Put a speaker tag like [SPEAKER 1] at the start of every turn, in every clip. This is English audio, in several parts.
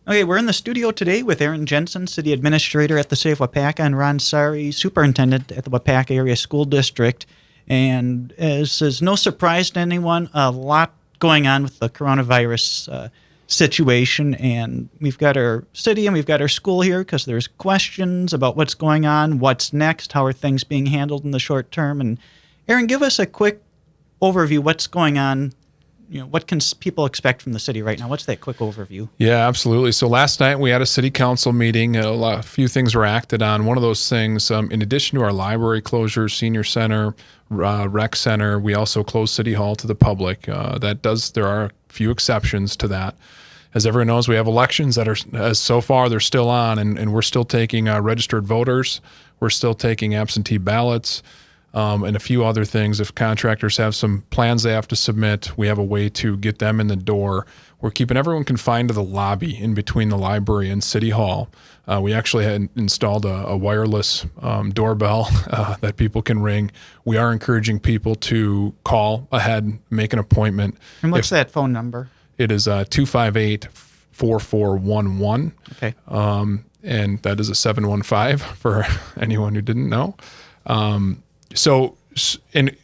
[SPEAKER 1] Okay, we're in the studio today with Aaron Jensen, City Administrator at the City of Waupaca, and Ron Sari, Superintendent at the Waupaca Area School District. And as is no surprise to anyone, a lot going on with the coronavirus situation. And we've got our city and we've got our school here because there's questions about what's going on, what's next, how are things being handled in the short term. And Aaron, give us a quick overview. What's going on? What can people expect from the city right now? What's that quick overview?
[SPEAKER 2] Yeah, absolutely. So last night we had a city council meeting. A few things were acted on. One of those things, in addition to our library closures, senior center, rec center, we also closed City Hall to the public. There are a few exceptions to that. As everyone knows, we have elections that are, so far, they're still on, and we're still taking registered voters. We're still taking absentee ballots. And a few other things. If contractors have some plans they have to submit, we have a way to get them in the door. We're keeping everyone confined to the lobby in between the library and City Hall. We actually had installed a wireless doorbell that people can ring. We are encouraging people to call ahead, make an appointment.
[SPEAKER 1] And what's that phone number?
[SPEAKER 2] It is 258-4411.
[SPEAKER 1] Okay.
[SPEAKER 2] And that is a 715 for anyone who didn't know. So, and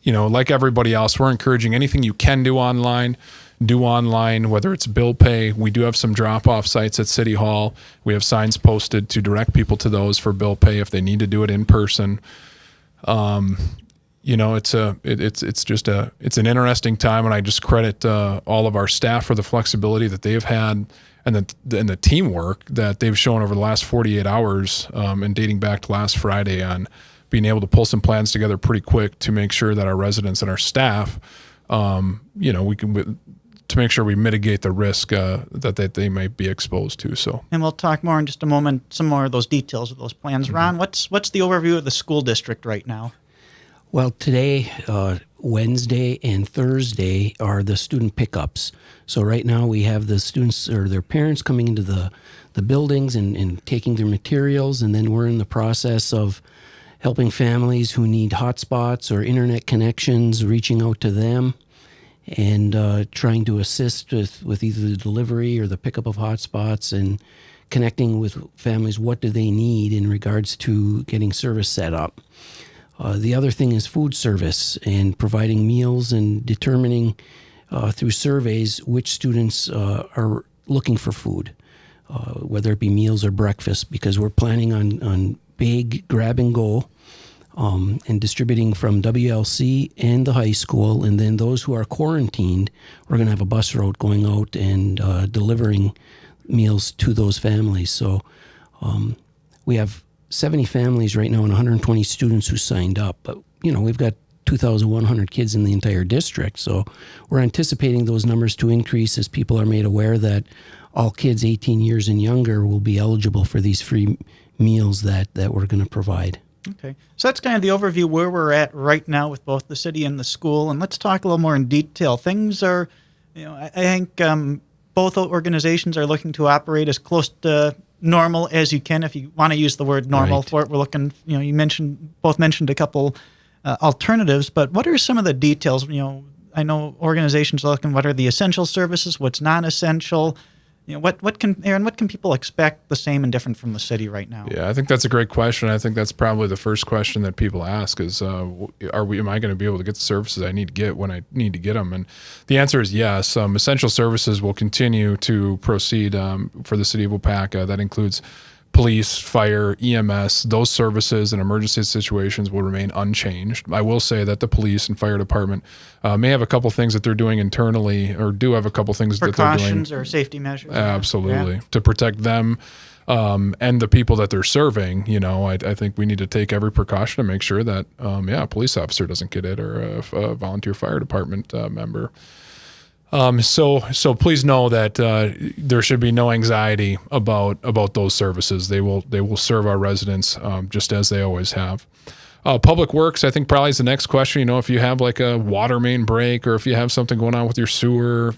[SPEAKER 2] like everybody else, we're encouraging anything you can do online, whether it's bill pay. We do have some drop-off sites at City Hall. We have signs posted to direct people to those for bill pay if they need to do it in person. It's an interesting time, and I just credit all of our staff for the flexibility that they've had and the teamwork that they've shown over the last 48 hours and dating back to last Friday on being able to pull some plans together pretty quick to make sure that our residents and our staff, we can to make sure we mitigate the risk that they might be exposed to. So,
[SPEAKER 1] and we'll talk more in just a moment, some more of those details of those plans. Mm-hmm. Ron, what's the overview of the school district right now?
[SPEAKER 3] Well, today, Wednesday and Thursday are the student pickups. So right now we have the students or their parents coming into the buildings and taking their materials, and then we're in the process of helping families who need hotspots or internet connections, reaching out to them and trying to assist with either the delivery or the pickup of hotspots and connecting with families. What do they need in regards to getting service set up? The other thing is food service and providing meals and determining through surveys which students are looking for food, whether it be meals or breakfast, because we're planning on big grab and go and distributing from WLC and the high school. And then those who are quarantined, we're going to have a bus route going out and delivering meals to those families. So we have 70 families right now and 120 students who signed up. But, we've got 2,100 kids in the entire district. So we're anticipating those numbers to increase as people are made aware that all kids 18 years and younger will be eligible for these free meals that we're going to provide.
[SPEAKER 1] Okay. So that's kind of the overview where we're at right now with both the city and the school. And let's talk a little more in detail. Things are, I think both organizations are looking to operate as close to normal as you can, if you want to use the word normal
[SPEAKER 3] right.
[SPEAKER 1] for it. We're looking, you both mentioned a couple alternatives, but what are some of the details? I know organizations are looking, what are the essential services, what's non-essential? What can people expect the same and different from the city right now?
[SPEAKER 2] Yeah, I think that's a great question. I think that's probably the first question that people ask is, am I going to be able to get the services I need to get when I need to get them? And the answer is yes. Essential services will continue to proceed for the city of Waupaca. That includes police, fire, EMS. Those services in emergency situations will remain unchanged. I will say that the police and fire department may have a couple things that they're doing internally, or do have a couple things that they're doing.
[SPEAKER 1] Precautions or safety measures.
[SPEAKER 2] Absolutely.
[SPEAKER 1] Yeah.
[SPEAKER 2] To protect them and the people that they're serving. I think we need to take every precaution to make sure that, a police officer doesn't get it, or a volunteer fire department member. So please know that there should be no anxiety about those services. They will serve our residents just as they always have. Public Works, I think, probably is the next question. If you have like a water main break, or if you have something going on with your sewer,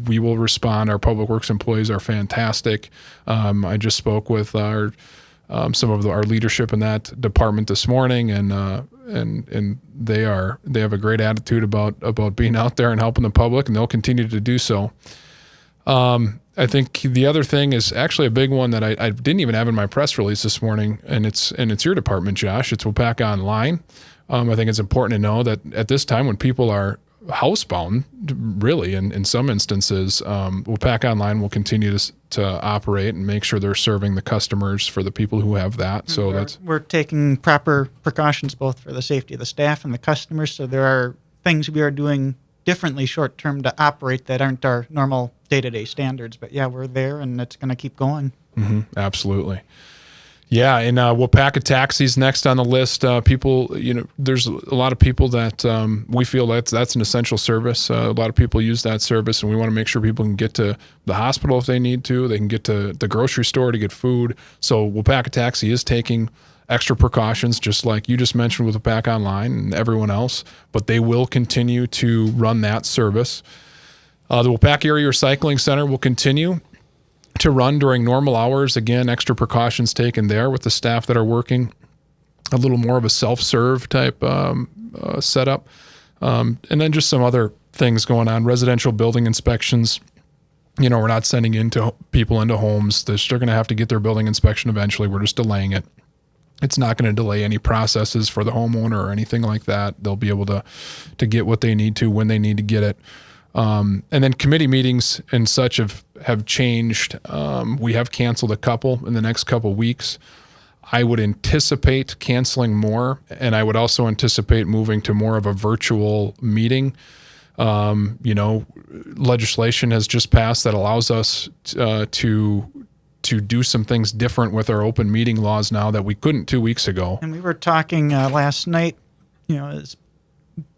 [SPEAKER 2] we will respond. Our Public Works employees are fantastic. I just spoke with some of our leadership in that department this morning, and they have a great attitude about being out there and helping the public, and they'll continue to do so. I think the other thing is actually a big one that I didn't even have in my press release this morning, and it's your department, Josh. It's Waupaca Online. I think it's important to know that at this time when people are housebound, really, in some instances, Waupaca Online will continue to operate and make sure they're serving the customers for the people who have that. So
[SPEAKER 1] we're taking proper precautions both for the safety of the staff and the customers. So there are things we are doing differently short term to operate that aren't our normal day-to-day standards. But yeah, we're there, and it's going to keep going.
[SPEAKER 2] Absolutely. Yeah, and Waupaca Taxis next on the list. People, there's a lot of people that we feel that's an essential service. A lot of people use that service, and we want to make sure people can get to the hospital if they need to. They can get to the grocery store to get food. So Waupaca Taxi is taking extra precautions, just like you just mentioned with Waupaca Online and everyone else, but they will continue to run that service. The Waupaca Area Recycling Center will continue to run during normal hours. Again, extra precautions taken there with the staff that are working. A little more of a self-serve type setup. And then just some other things going on. Residential building inspections. We're not sending people into homes. They're still going to have to get their building inspection eventually. We're just delaying it. It's not going to delay any processes for the homeowner or anything like that. They'll be able to get what they need to when they need to get it. And then committee meetings and such have changed. We have canceled a couple in the next couple weeks. I would anticipate canceling more, and I would also anticipate moving to more of a virtual meeting. Legislation has just passed that allows us to do some things different with our open meeting laws now that we couldn't 2 weeks ago.
[SPEAKER 1] And we were talking last night, as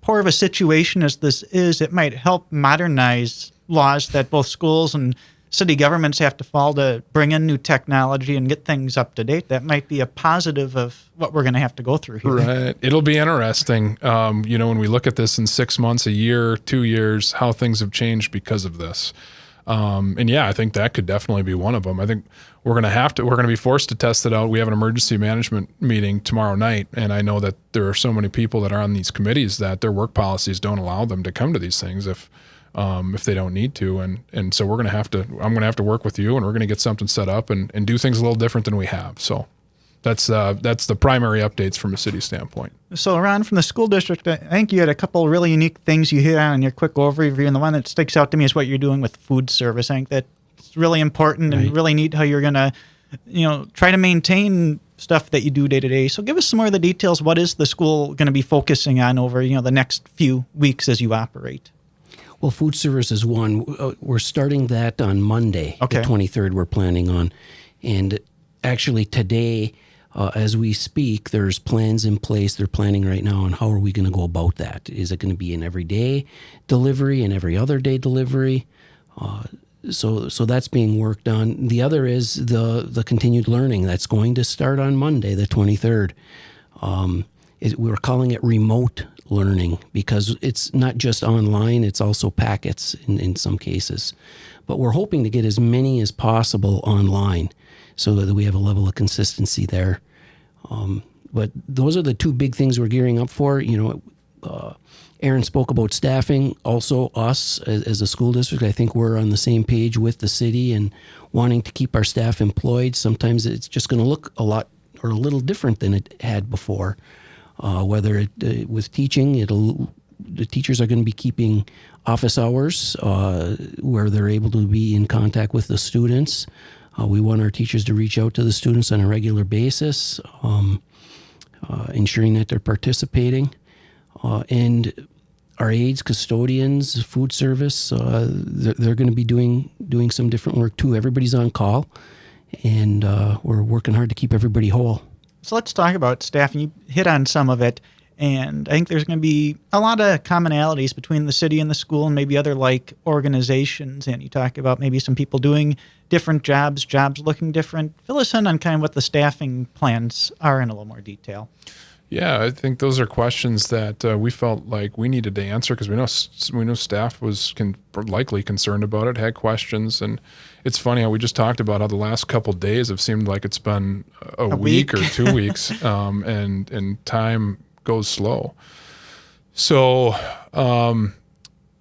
[SPEAKER 1] poor of a situation as this is, it might help modernize laws that both schools and city governments have to follow to bring in new technology and get things up to date. That might be a positive of what we're going to have to go through here.
[SPEAKER 2] Right. It'll be interesting, when we look at this in 6 months, a year, 2 years, how things have changed because of this. I think that could definitely be one of them. I think we're going to be forced to test it out. We have an emergency management meeting tomorrow night, and I know that there are so many people that are on these committees that their work policies don't allow them to come to these things if they don't need to. And so I'm going to have to work with you, and we're going to get something set up and do things a little different than we have. So that's the primary updates from a city standpoint.
[SPEAKER 1] So, Ron, from the school district, I think you had a couple really unique things you hit on in your quick overview, and the one that sticks out to me is what you're doing with food service. I think that's really important and really neat how you're going to, try to maintain stuff that you do day to day. So give us some more of the details. What is the school going to be focusing on over, the next few weeks as you operate?
[SPEAKER 3] Well, food service is one. We're starting that on Monday, the 23rd we're planning on. And actually today, as we speak, there's plans in place. They're planning right now on how are we going to go about that. Is it going to be an everyday delivery, an every other day delivery? So that's being worked on. The other is the continued learning that's going to start on Monday, the 23rd. We're calling it remote learning because it's not just online, it's also packets in some cases. But we're hoping to get as many as possible online so that we have a level of consistency there. But those are the two big things we're gearing up for. Aaron spoke about staffing. Also, us as a school district, I think we're on the same page with the city and wanting to keep our staff employed. Sometimes it's just going to look a little different than it had before. Whether with teaching, the teachers are going to be keeping office hours where they're able to be in contact with the students. We want our teachers to reach out to the students on a regular basis, ensuring that they're participating. And our aides, custodians, food service, they're going to be doing some different work too. Everybody's on call, and we're working hard to keep everybody whole.
[SPEAKER 1] So let's talk about staffing. You hit on some of it, and I think there's going to be a lot of commonalities between the city and the school and maybe other like organizations. And you talk about maybe some people doing different jobs looking different. Fill us in on kind of what the staffing plans are in a little more detail.
[SPEAKER 2] Yeah, I think those are questions that we felt like we needed to answer because we know staff was likely concerned about it, had questions, and it's funny how we just talked about how the last couple of days have seemed like it's been a week or 2 weeks, and time goes slow. So,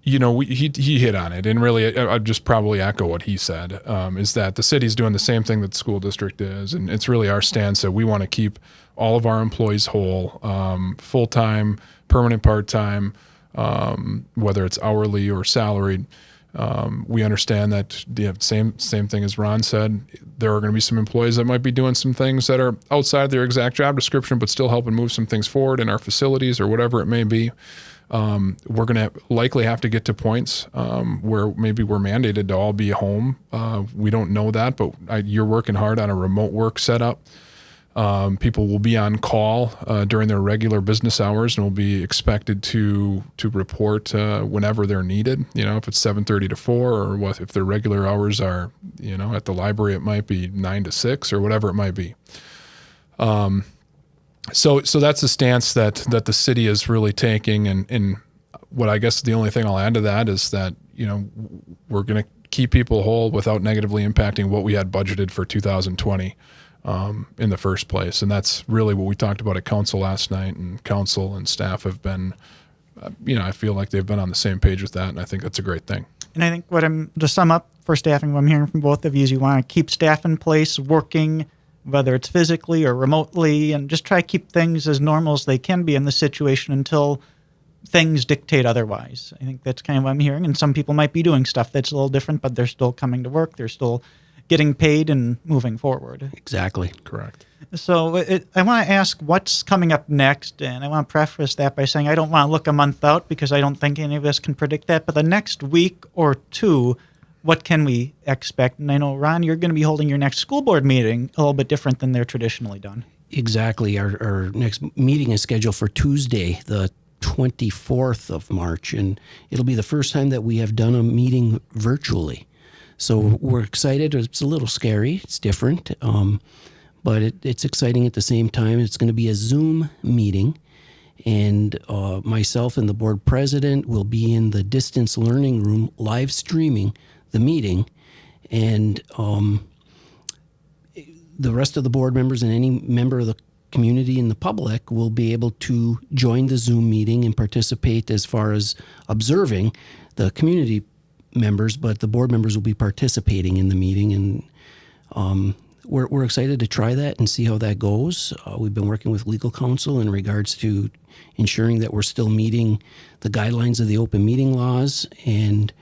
[SPEAKER 2] He hit on it, and really, I'd just probably echo what he said. Is that the city's doing the same thing that the school district is, and it's really our stance that we want to keep all of our employees whole, full time, permanent, part time, whether it's hourly or salaried. We understand that the same thing as Ron said. There are going to be some employees that might be doing some things that are outside their exact job description, but still helping move some things forward in our facilities or whatever it may be. We're going to likely have to get to points where maybe we're mandated to all be home. We don't know that, but you're working hard on a remote work setup. People will be on call during their regular business hours and will be expected to report whenever they're needed. If it's 7:30 to 4, or if their regular hours are, at the library, it might be 9 to 6 or whatever it might be. So that's the stance that the city is really taking, and what I guess the only thing I'll add to that is that we're going to keep people whole without negatively impacting what we had budgeted for 2020 in the first place, and that's really what we talked about at council last night. And council and staff have been, I feel like they've been on the same page with that, and I think that's a great thing.
[SPEAKER 1] And I think to sum up for staffing, what I'm hearing from both of you is you want to keep staff in place, working, whether it's physically or remotely, and just try to keep things as normal as they can be in this situation until things dictate otherwise. I think that's kind of what I'm hearing. And some people might be doing stuff that's a little different, but they're still coming to work. They're still getting paid and moving forward.
[SPEAKER 3] Exactly.
[SPEAKER 2] Correct.
[SPEAKER 1] So I want to ask what's coming up next, and I want to preface that by saying I don't want to look a month out because I don't think any of us can predict that, but the next week or two, what can we expect? And I know, Ron, you're going to be holding your next school board meeting a little bit different than they're traditionally done.
[SPEAKER 3] Exactly. Our next meeting is scheduled for Tuesday, the 24th of March, and it'll be the first time that we have done a meeting virtually. So we're excited. It's a little scary. It's different, but it's exciting at the same time. It's going to be a Zoom meeting, and myself and the board president will be in the distance learning room live streaming the meeting, and the rest of the board members and any member of the community and the public will be able to join the Zoom meeting and participate as far as observing the community members, but the board members will be participating in the meeting, and we're excited to try that and see how that goes. We've been working with legal counsel in regards to ensuring that we're still meeting the guidelines of the open meeting laws and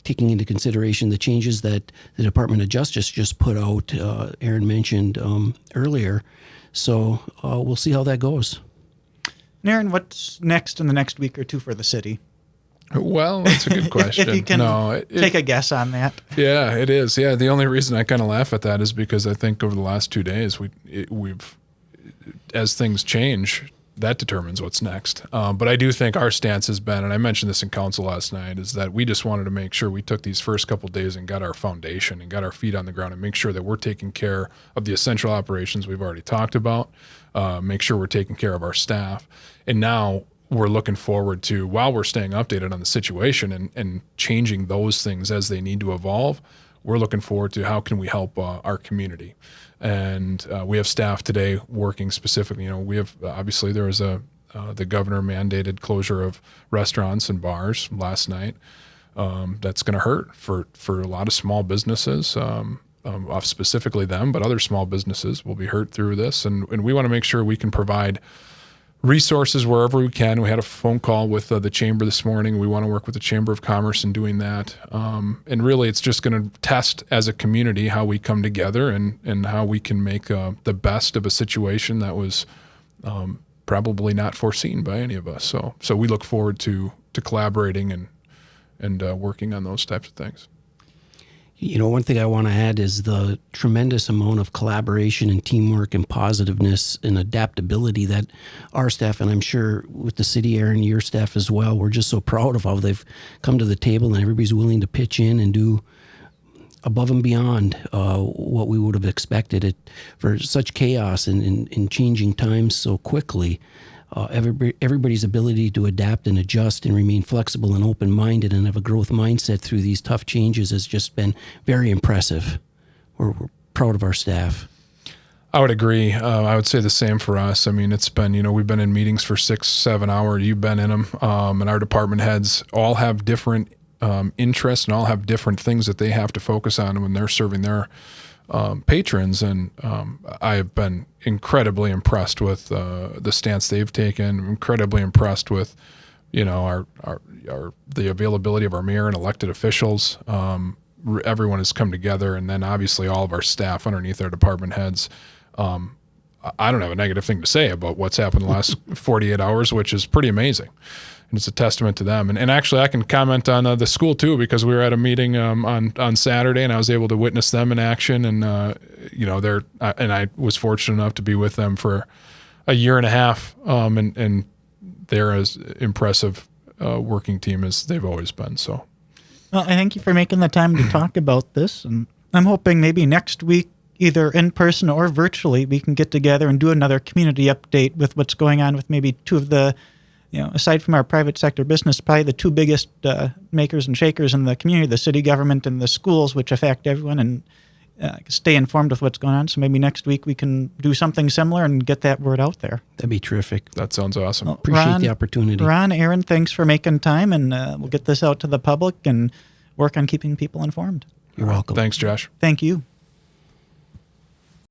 [SPEAKER 3] taking into consideration the changes that the Department of Justice just put out, Aaron mentioned earlier. So we'll see how that goes.
[SPEAKER 1] And Aaron, what's next in the next week or two for the city?
[SPEAKER 2] Well, that's a good question.
[SPEAKER 1] If you can take a guess on that.
[SPEAKER 2] Yeah, it is. Yeah, the only reason I kind of laugh at that is because I think over the last 2 days, we've as things change, that determines what's next. But I do think our stance has been, and I mentioned this in council last night, is that we just wanted to make sure we took these first couple of days and got our foundation and got our feet on the ground and make sure that we're taking care of the essential operations we've already talked about, make sure we're taking care of our staff. And now we're looking forward to, while we're staying updated on the situation and changing those things as they need to evolve, we're looking forward to how can we help our community. And we have staff today working specifically. We have, obviously there was the governor mandated closure of restaurants and bars last night. That's going to hurt for a lot of small businesses, specifically them, but other small businesses will be hurt through this. And we want to make sure we can provide resources wherever we can. We had a phone call with the chamber this morning. We want to work with the Chamber of Commerce in doing that. And really, it's just going to test as a community how we come together and how we can make the best of a situation that was probably not foreseen by any of us. So we look forward to collaborating and working on those types of things.
[SPEAKER 3] One thing I want to add is the tremendous amount of collaboration and teamwork and positiveness and adaptability that our staff, and I'm sure with the city, Aaron, your staff as well, we're just so proud of how they've come to the table and everybody's willing to pitch in and do above and beyond what we would have expected. It for such chaos and changing times so quickly. Everybody's ability to adapt and adjust and remain flexible and open-minded and have a growth mindset through these tough changes has just been very impressive. We're proud of our staff.
[SPEAKER 2] I would agree. I would say the same for us. I mean, it's been, we've been in meetings for 6-7 hours. You've been in them. And our department heads all have different interests and all have different things that they have to focus on when they're serving their patrons. And I have been incredibly impressed with the stance they've taken, incredibly impressed with, our the availability of our mayor and elected officials. Everyone has come together, and then obviously all of our staff underneath our department heads. I don't have a negative thing to say about what's happened the last 48 hours, which is pretty amazing. And it's a testament to them. And actually, I can comment on the school, too, because we were at a meeting on Saturday, and I was able to witness them in action. And, and I was fortunate enough to be with them for a year and a half. And they're as impressive working team as they've always been. So,
[SPEAKER 1] well, I thank you for making the time to talk about this. And I'm hoping maybe next week, either in person or virtually, we can get together and do another community update with what's going on with maybe two of the, aside from our private sector business, probably the two biggest makers and shakers in the community, the city government and the schools, which affect everyone, and stay informed with what's going on. So maybe next week we can do something similar and get that word out there.
[SPEAKER 3] That'd be terrific.
[SPEAKER 2] That sounds awesome.
[SPEAKER 1] Well,
[SPEAKER 3] Appreciate the opportunity.
[SPEAKER 1] Ron, Aaron, thanks for making time, and we'll get this out to the public and work on keeping people informed.
[SPEAKER 3] You're welcome.
[SPEAKER 2] Thanks, Josh.
[SPEAKER 1] Thank you.